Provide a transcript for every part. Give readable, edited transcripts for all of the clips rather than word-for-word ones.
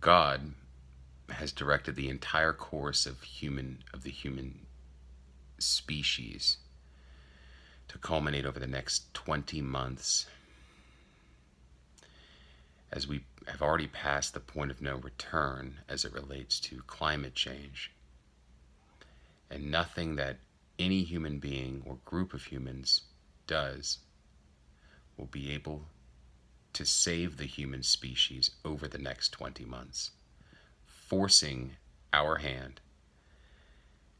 God has directed the entire course of the human species to culminate over the next 20 months, as we have already passed the point of no return as it relates to climate change. And nothing that any human being or group of humans does will be able to save the human species over the next 20 months, forcing our hand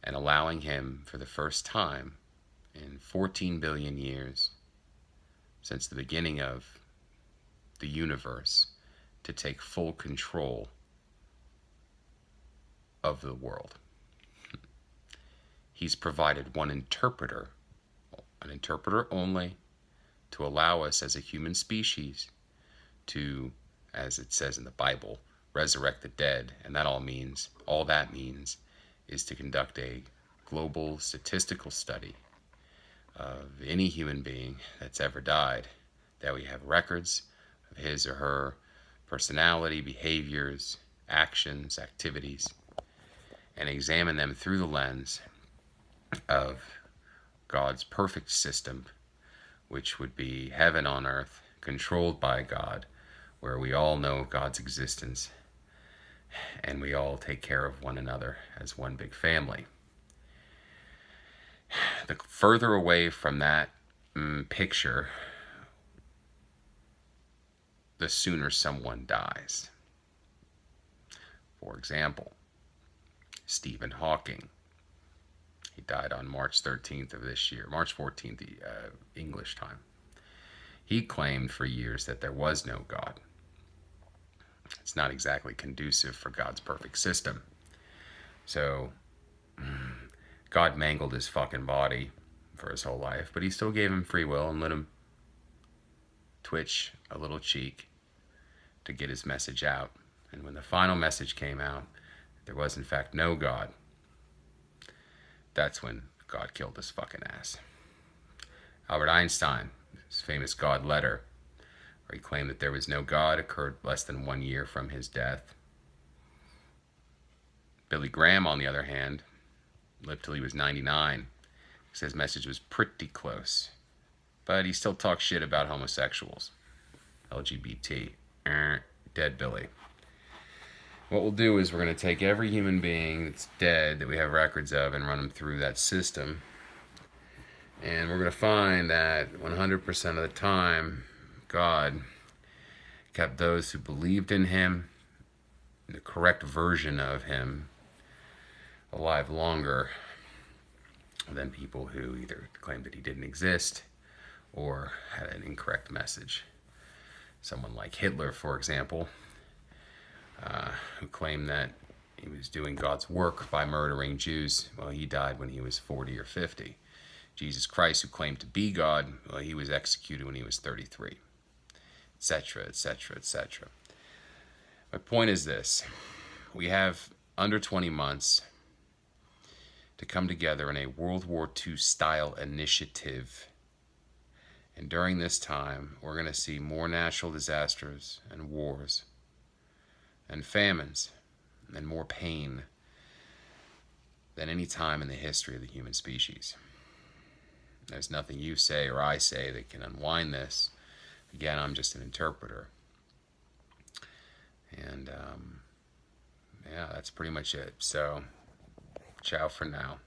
and allowing him, for the first time in 14 billion years since the beginning of the universe, to take full control of the world. He's provided one interpreter, an interpreter only, to allow us as a human species to, as it says in the Bible, resurrect the dead. And all that means is to conduct a global statistical study of any human being that's ever died, that we have records of his or her personality, behaviors, actions, activities, and examine them through the lens of God's perfect system, which would be heaven on earth, controlled by God, where we all know God's existence and we all take care of one another as one big family. The further away from that picture, the sooner someone dies. For example, Stephen Hawking. He died on March 13th of this year, March 14th, English time. He claimed for years that there was no God. It's not exactly conducive for God's perfect system. So, God mangled his fucking body for his whole life, but he still gave him free will and let him twitch a little cheek to get his message out. And when the final message came out, there was in fact no God. That's when God killed his fucking ass. Albert Einstein, his famous God letter, where he claimed that there was no God, occurred less than 1 year from his death. Billy Graham, on the other hand, lived till he was 99. He said his message was pretty close. But he still talks shit about homosexuals. LGBT. Dead Billy. What we'll do is we're going to take every human being that's dead that we have records of and run them through that system. And we're going to find that 100% of the time, God kept those who believed in him, the correct version of him, alive longer than people who either claimed that he didn't exist or had an incorrect message. Someone like Hitler, for example, who claimed that he was doing God's work by murdering Jews. Well, he died when he was 40 or 50. Jesus Christ, who claimed to be God, well, he was executed when he was 33, etc., etc., etc. My point is this. We have under 20 months to come together in a World War II style initiative. And during this time, we're going to see more natural disasters and wars and famines and more pain than any time in the history of the human species. There's nothing you say or I say that can unwind this. Again, I'm just an interpreter. And yeah, that's pretty much it. So, ciao for now.